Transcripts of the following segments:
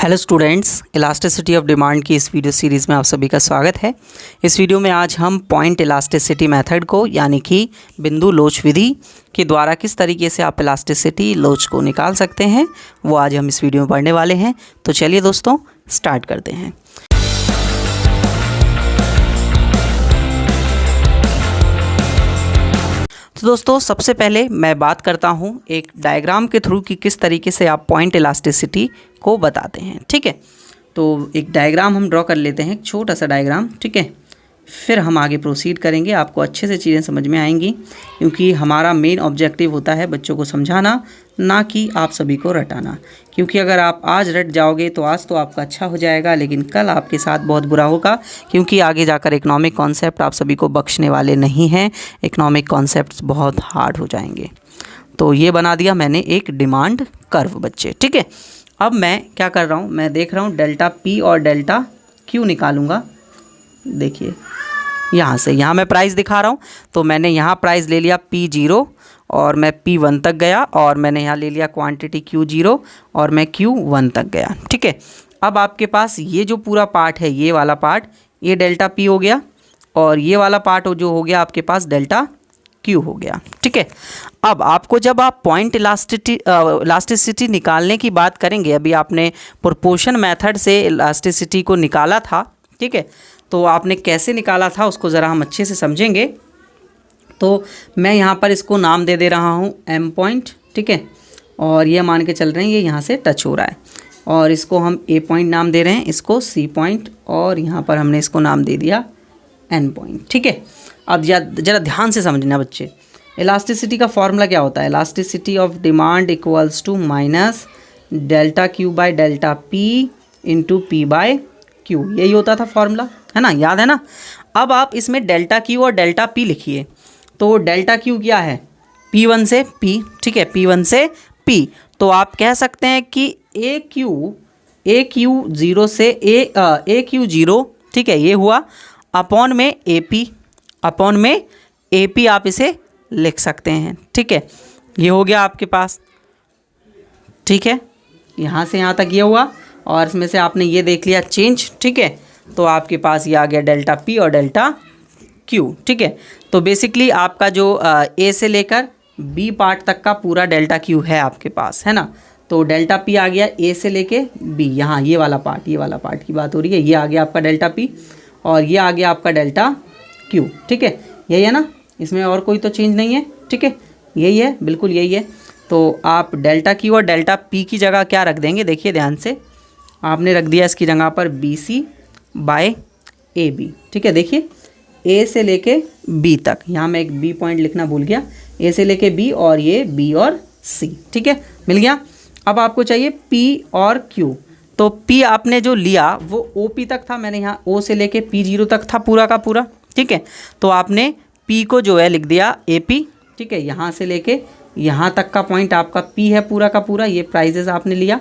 Hello students, elasticity of demand की इस video series में आप सभी का स्वागत है। इस वीडियो में आज हम पॉइंट इलास्टिसिटी मेथड को यानी कि बिंदु लोच विधि के द्वारा किस तरीके से आप इलास्टिसिटी लोच को निकाल सकते हैं वो आज हम इस वीडियो में पढ़ने वाले हैं। तो चलिए दोस्तों स्टार्ट करते हैं। तो दोस्तों सबसे पहले मैं बात करता हूँ एक डायग्राम के थ्रू कि किस तरीके से आप पॉइंट इलास्टिसिटी को बताते हैं। ठीक है, तो एक डायग्राम हम ड्रॉ कर लेते हैं, एक छोटा सा डायग्राम। ठीक है, फिर हम आगे प्रोसीड करेंगे, आपको अच्छे से चीज़ें समझ में आएंगी, क्योंकि हमारा मेन ऑब्जेक्टिव होता है बच्चों को समझाना, ना कि आप सभी को रटाना। क्योंकि अगर आप आज रट जाओगे तो आज तो आपका अच्छा हो जाएगा, लेकिन कल आपके साथ बहुत बुरा होगा, क्योंकि आगे जाकर इकोनॉमिक कॉन्सेप्ट आप सभी को बख्शने वाले नहीं हैं। इकोनॉमिक कॉन्सेप्ट्स बहुत हार्ड हो जाएंगे। तो ये बना दिया मैंने एक डिमांड कर्व बच्चे। ठीक है, अब मैं क्या कर रहा हूँ, मैं देख रहा हूँ डेल्टा पी और डेल्टा क्यू निकालूंगा। देखिए यहाँ से, यहाँ मैं प्राइस दिखा रहा हूँ, तो मैंने यहाँ प्राइस ले लिया P0 और मैं P1 तक गया, और मैंने यहाँ ले लिया क्वांटिटी Q0 और मैं Q1 तक गया। ठीक है, अब आपके पास ये जो पूरा पार्ट है, ये वाला पार्ट, ये डेल्टा P हो गया, और ये वाला पार्ट जो हो गया आपके पास डेल्टा Q हो गया। ठीक है, अब आपको जब आप पॉइंट इलास्टिसिटी निकालने की बात करेंगे, अभी आपने प्रोपोर्शन मेथड से इलास्टिसिटी को निकाला था। ठीक है, तो आपने कैसे निकाला था उसको ज़रा हम अच्छे से समझेंगे। तो मैं यहाँ पर इसको नाम दे रहा हूँ M पॉइंट। ठीक है, और ये मान के चल रहे हैं ये यहाँ से टच हो रहा है, और इसको हम A पॉइंट नाम दे रहे हैं, इसको C पॉइंट, और यहाँ पर हमने इसको नाम दे दिया N पॉइंट। ठीक है, अब ज़रा ध्यान से समझना बच्चे, इलास्टिसिटी का फॉर्मूला क्या होता है। Elasticity of demand equals to minus delta Q by delta P into P by Q, यही होता था फॉर्मूला, है ना, याद है ना। अब आप इसमें डेल्टा क्यू और डेल्टा पी लिखिए। तो डेल्टा क्यू क्या है, P1 से P। ठीक है, P1 से P, तो आप कह सकते हैं कि ए क्यू ज़ीरो से ए क्यू ज़ीरो, ठीक है, ये हुआ, अपॉन में ए पी आप इसे लिख सकते हैं। ठीक है, ये हो गया आपके पास। ठीक है, यहाँ से यहाँ तक ये हुआ, और इसमें से आपने ये देख लिया चेंज। ठीक है, तो आपके पास ये आ गया डेल्टा पी और डेल्टा क्यू। ठीक है, तो बेसिकली आपका जो ए से लेकर बी पार्ट तक का पूरा डेल्टा क्यू है आपके पास, है ना। तो डेल्टा पी आ गया ए से लेके बी, यहाँ ये वाला पार्ट की बात हो रही है, ये आ गया आपका डेल्टा पी, और ये आ गया आपका डेल्टा क्यू। ठीक है, यही है ना, इसमें और कोई तो चेंज नहीं है। ठीक है, यही है, बिल्कुल यही है। तो आप डेल्टा क्यू और डेल्टा पी की जगह क्या रख देंगे, देखिए ध्यान से, आपने रख दिया इसकी जगह पर B C by A B. ठीक है, देखिए ए से लेके बी तक, यहाँ मैं एक बी पॉइंट लिखना भूल गया, ए से लेके बी, और ये बी और सी। ठीक है, मिल गया। अब आपको चाहिए पी और क्यू, तो पी आपने जो लिया वो ओ पी तक था, मैंने यहाँ ओ से लेके P0 तक था पूरा का पूरा। ठीक है, तो आपने पी को जो है लिख दिया ए पी। ठीक है, यहाँ से लेके यहाँ तक का पॉइंट आपका पी है पूरा का पूरा, ये प्राइजेस आपने लिया,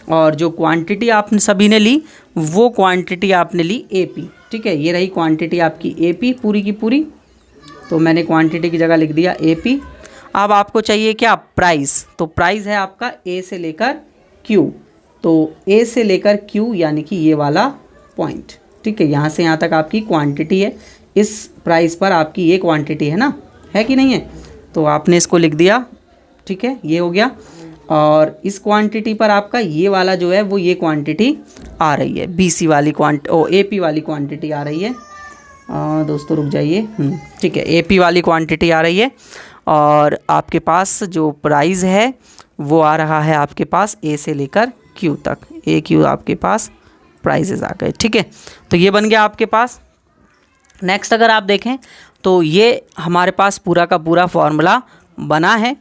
और जो क्वांटिटी आपने सभी ने ली वो क्वांटिटी आपने ली ए पी। ठीक है, ये रही क्वांटिटी आपकी ए पी पूरी की पूरी, तो मैंने क्वांटिटी की जगह लिख दिया ए पी। अब आपको चाहिए क्या, प्राइस, तो प्राइस है आपका ए से लेकर क्यू, तो ए से लेकर क्यू यानी कि ये वाला पॉइंट। ठीक है, यहाँ से यहाँ तक आपकी क्वांटिटी है, इस प्राइस पर आपकी ये क्वांटिटी है ना, है कि नहीं है, तो आपने इसको लिख दिया। ठीक है, ये हो गया, और इस क्वांटिटी पर आपका ये वाला जो है वो ये क्वांटिटी आ रही है, BC वाली AP वाली क्वांटिटी आ रही है। दोस्तों रुक जाइए, ठीक है, AP वाली क्वांटिटी आ रही है, और आपके पास जो प्राइस है वो आ रहा है आपके पास A से लेकर Q तक, AQ आपके पास प्राइजेस आ गए। ठीक है, तो ये बन गया आपके पास। नेक्स्ट अगर आप देखें तो ये हमारे पास पूरा का पूरा फॉर्मूला बना है।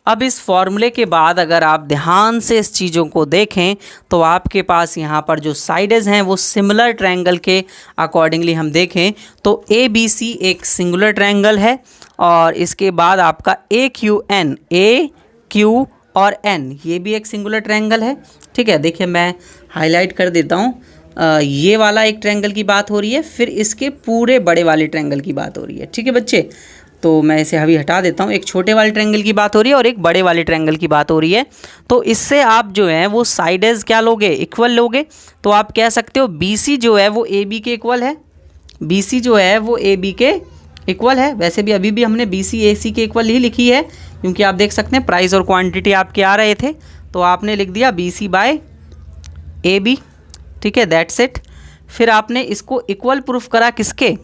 अब इस फॉर्मूले के बाद अगर आप ध्यान से इस चीज़ों को देखें तो आपके पास यहाँ पर जो साइडेज हैं वो सिमिलर ट्रायंगल के अकॉर्डिंगली हम देखें तो ABC एक सिंगुलर ट्रायंगल है, और इसके बाद आपका AQ और N ये भी एक सिंगुलर ट्रायंगल है। ठीक है, देखिए मैं हाईलाइट कर देता हूँ, ये वाला एक ट्रायंगल की बात हो रही है, फिर इसके पूरे बड़े वाले ट्रायंगल की बात हो रही है। ठीक है बच्चे, तो मैं इसे अभी हटा देता हूँ। एक छोटे वाले ट्रायंगल की बात हो रही है और एक बड़े वाले ट्रायंगल की बात हो रही है। तो इससे आप जो है वो साइडेज क्या लोगे, इक्वल लोगे। तो आप कह सकते हो BC जो है वो AB के इक्वल है, BC जो है वो AB के इक्वल है। वैसे भी अभी भी हमने BC AC के इक्वल ही लिखी है, क्योंकि आप देख सकते हैं प्राइस और क्वांटिटी आपके आ रहे थे, तो आपने लिख दिया BC बाय AB, ठीक है, दैट्स इट। फिर आपने इसको इक्वल प्रूफ करा किसके,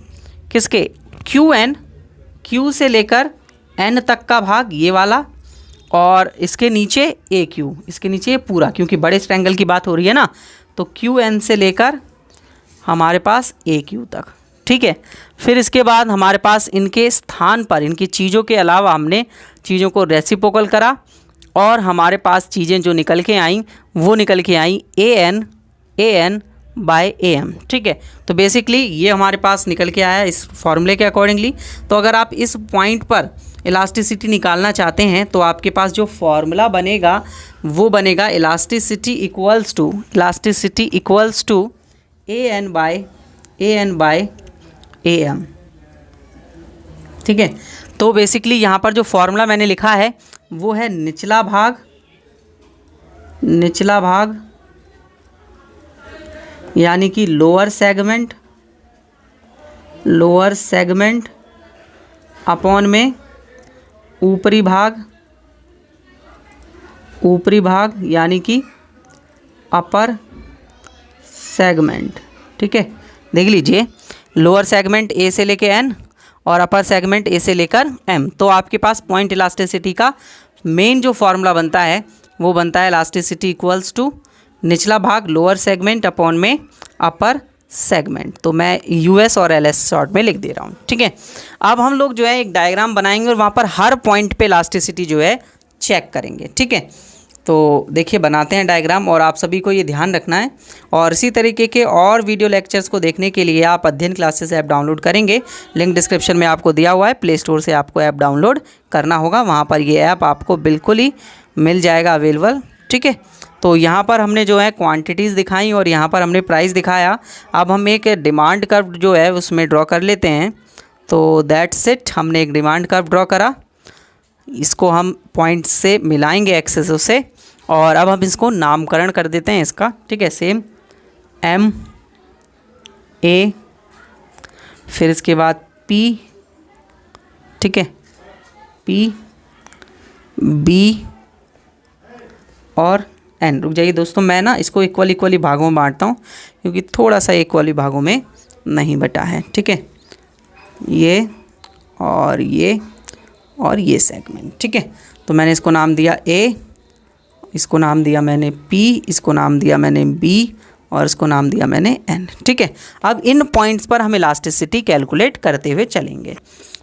QN, Q से लेकर N तक का भाग ये वाला, और इसके नीचे AQ, इसके नीचे ये पूरा, क्योंकि बड़े ट्रायंगल की बात हो रही है ना, तो QN से लेकर हमारे पास AQ तक, ठीक है। फिर इसके बाद हमारे पास इनके स्थान पर, इनकी चीज़ों के अलावा हमने चीज़ों को रेसिप्रोकल करा, और हमारे पास चीज़ें जो निकल के आईं वो निकल के आईं AN बाय AM, ठीक है। तो बेसिकली ये हमारे पास निकल के आया इस फॉर्मूले के अकॉर्डिंगली। तो अगर आप इस पॉइंट पर इलास्टिसिटी निकालना चाहते हैं तो आपके पास जो फॉर्मूला बनेगा वो बनेगा elasticity equals to AN by AM, ठीक है। तो बेसिकली यहाँ पर जो फॉर्मूला मैंने लिखा है वो है निचला भाग यानी कि लोअर सेगमेंट अपॉन में ऊपरी भाग यानी कि अपर सेगमेंट, ठीक है। देख लीजिए, लोअर सेगमेंट A से लेकर N और अपर सेगमेंट A से लेकर M। तो आपके पास पॉइंट इलास्टिसिटी का मेन जो फॉर्मूला बनता है वो बनता है इलास्टिसिटी इक्वल्स टू निचला भाग लोअर सेगमेंट अपॉन में अपर सेगमेंट। तो मैं US और LS शॉर्ट में लिख दे रहा हूँ, ठीक है। अब हम लोग जो है एक डायग्राम बनाएंगे और वहाँ पर हर पॉइंट पे इलास्टिसिटी जो है चेक करेंगे, ठीक है। तो देखिए बनाते हैं डायग्राम, और आप सभी को ये ध्यान रखना है। और इसी तरीके के और वीडियो लेक्चर्स को देखने के लिए आप अध्ययन क्लासेस ऐप डाउनलोड करेंगे, लिंक डिस्क्रिप्शन में आपको दिया हुआ है। प्ले स्टोर से आपको ऐप डाउनलोड करना होगा, वहाँ पर ये ऐप आपको बिल्कुल ही मिल जाएगा अवेलेबल, ठीक है। तो यहाँ पर हमने जो है क्वांटिटीज़ दिखाई और यहाँ पर हमने प्राइस दिखाया। अब हम एक डिमांड कर्व जो है उसमें ड्रॉ कर लेते हैं। तो दैट्स इट, हमने एक डिमांड कर्व ड्रॉ करा, इसको हम पॉइंट्स से मिलाएंगे एक्सेसों से, और अब हम इसको नामकरण कर देते हैं इसका, ठीक है। सेम MA, फिर इसके बाद P, ठीक है, P, B और N। रुक जाइए दोस्तों, मैं ना इसको इक्वली भागों में बांटता हूँ, क्योंकि थोड़ा सा इक्वली भागों में नहीं बटा है, ठीक है। ये और ये सेगमेंट, ठीक है। तो मैंने इसको नाम दिया A, इसको नाम दिया मैंने P, इसको नाम दिया मैंने B और इसको नाम दिया मैंने N, ठीक है। अब इन पॉइंट्स पर हम इलास्टिसिटी कैलकुलेट करते हुए चलेंगे।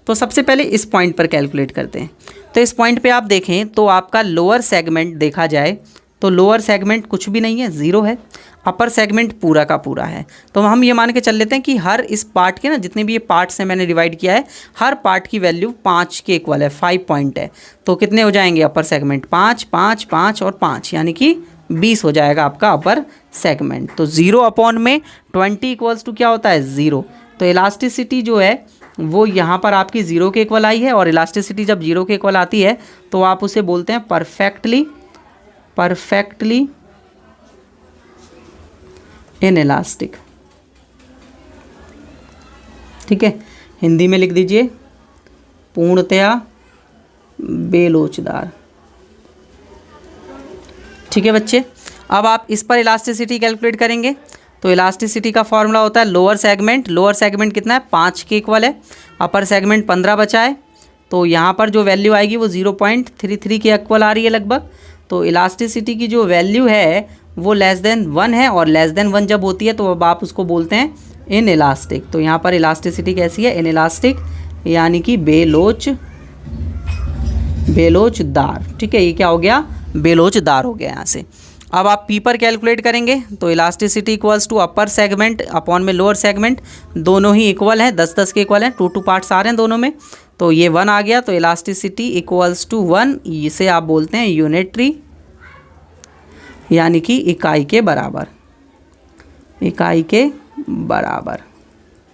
तो सबसे पहले इस पॉइंट पर कैलकुलेट करते हैं। तो इस पॉइंट पे आप देखें तो आपका लोअर सेगमेंट देखा जाए तो लोअर सेगमेंट कुछ भी नहीं है, 0 है। अपर सेगमेंट पूरा का पूरा है। तो हम ये मान के चल लेते हैं कि हर इस पार्ट के ना जितने भी ये पार्ट्स हैं मैंने डिवाइड किया है, हर पार्ट की वैल्यू 5 के इक्वल है, 5 पॉइंट है। तो कितने हो जाएंगे अपर सेगमेंट, 5 5 5 और 5, यानी कि 20 हो जाएगा आपका अपर सेगमेंट। तो 0 अपॉन में 20 इक्वल्स टू क्या होता है, 0। तो इलास्टिसिटी जो है वो यहाँ पर आपकी 0 के इक्वल आई है, और इलास्टिसिटी जब 0 के इक्वल आती है तो आप उसे बोलते हैं परफेक्टली इनइलास्टिक, ठीक है। हिंदी में लिख दीजिए पूर्णतया बेलोचदार, ठीक है बच्चे। अब आप इस पर इलास्टिसिटी कैलकुलेट करेंगे। तो इलास्टिसिटी का फॉर्मूला होता है लोअर सेगमेंट कितना है, 5 के इक्वल है, अपर सेगमेंट 15 बचा है। तो यहाँ पर जो वैल्यू आएगी वो 0.33 के इक्वल आ रही है लगभग। तो इलास्टिसिटी की जो वैल्यू है वो लेस देन 1 है, और लेस देन 1 जब होती है तो अब आप उसको बोलते हैं इनइलास्टिक। तो यहाँ पर इलास्टिसिटी कैसी है, इनइलास्टिक, यानी कि बेलोचदार, ठीक है। ये क्या हो गया, बेलोचदार हो गया यहाँ से। अब आप P पर कैलकुलेट करेंगे तो elasticity equals to upper segment upon में लोअर सेगमेंट, दोनों ही इक्वल हैं, 10-10 के इक्वल हैं, 2 पार्ट्स आ रहे हैं दोनों में। तो ये 1 आ गया, तो इलास्टिसिटी इक्वल्स टू 1, इसे आप बोलते हैं यूनिटरी, यानी कि इकाई के बराबर,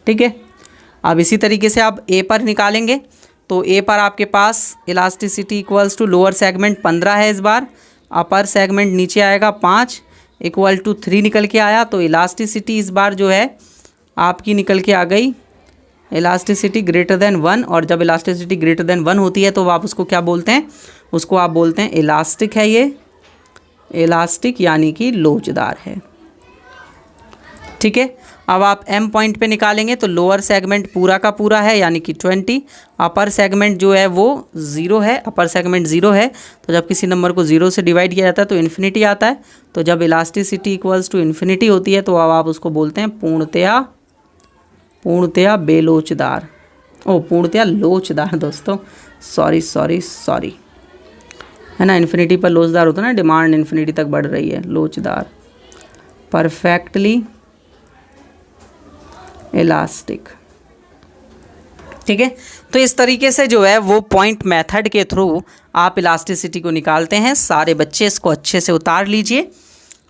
ठीक है। अब इसी तरीके से आप A पर निकालेंगे तो ए पर आपके पास elasticity equals to lower segment 15 है इस बार, अपर सेगमेंट नीचे आएगा 5 इक्वल टू 3 निकल के आया। तो इलास्टिसिटी इस बार जो है आपकी निकल के आ गई इलास्टिसिटी ग्रेटर देन 1, और जब इलास्टिसिटी ग्रेटर देन 1 होती है तो आप उसको क्या बोलते हैं, उसको आप बोलते हैं इलास्टिक है, ये इलास्टिक यानी कि लोचदार है। ठीक है, अब आप एम पॉइंट पे निकालेंगे तो लोअर सेगमेंट पूरा का पूरा है यानी कि 20, अपर सेगमेंट जो है वो 0 है, अपर सेगमेंट 0 है। तो जब किसी नंबर को 0 से डिवाइड किया जाता है तो इन्फिनिटी आता है। तो जब इलास्टिसिटी इक्वल्स टू इन्फिनिटी होती है तो अब आप उसको बोलते हैं पूर्णतया बेलोचदार, पूर्णतया लोचदार दोस्तों, सॉरी है ना, इन्फिनिटी पर लोचदार होता है ना, डिमांड इन्फिनिटी तक बढ़ रही है, लोचदार, परफेक्टली इलास्टिक। ठीक है, तो इस तरीके से जो है वो पॉइंट मेथड के थ्रू आप इलास्टिसिटी को निकालते हैं। सारे बच्चे इसको अच्छे से उतार लीजिए,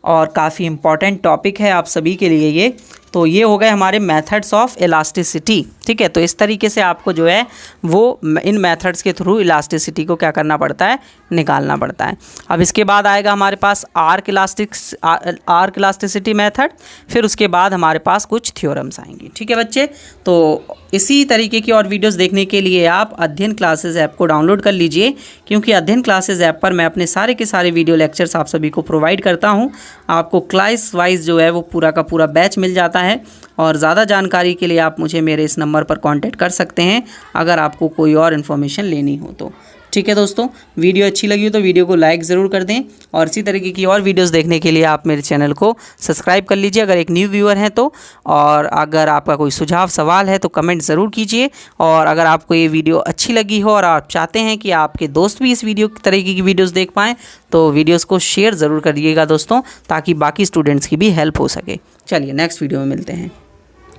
और काफ़ी इम्पॉर्टेंट टॉपिक है आप सभी के लिए ये। तो ये हो गए हमारे मेथड्स ऑफ इलास्टिसिटी। ठीक है, तो इस तरीके से आपको जो है वो इन मेथड्स के थ्रू इलास्टिसिटी को क्या करना पड़ता है, निकालना पड़ता है। अब इसके बाद आएगा हमारे पास आर्क इलास्टिसिटी मेथड, फिर उसके बाद हमारे पास कुछ थ्योरम्स आएंगी। ठीक है बच्चे, तो इसी तरीके की और वीडियोस देखने के लिए आप अध्ययन क्लासेस ऐप को डाउनलोड कर लीजिए, क्योंकि अध्ययन क्लासेस ऐप पर मैं अपने सारे के सारे वीडियो लेक्चर्स आप सभी को प्रोवाइड करता हूँ। आपको क्लास वाइज जो है वो पूरा का पूरा बैच मिल जाता है, और ज़्यादा जानकारी के लिए आप मुझे मेरे इस नंबर पर कांटेक्ट कर सकते हैं अगर आपको कोई और इन्फॉर्मेशन लेनी हो तो। ठीक है दोस्तों, वीडियो अच्छी लगी हो तो वीडियो को लाइक ज़रूर कर दें, और इसी तरीके की और वीडियोस देखने के लिए आप मेरे चैनल को सब्सक्राइब कर लीजिए अगर एक न्यू व्यूअर हैं तो। और अगर आपका कोई सुझाव सवाल है तो कमेंट ज़रूर कीजिए, और अगर आपको ये वीडियो अच्छी लगी हो और आप चाहते हैं कि आपके दोस्त भी इस वीडियो तरीके की वीडियोज़ देख पाएँ तो वीडियोज़ को शेयर ज़रूर करिएगा दोस्तों, ताकि बाकी स्टूडेंट्स की भी हेल्प हो सके। चलिए नेक्स्ट वीडियो में मिलते हैं।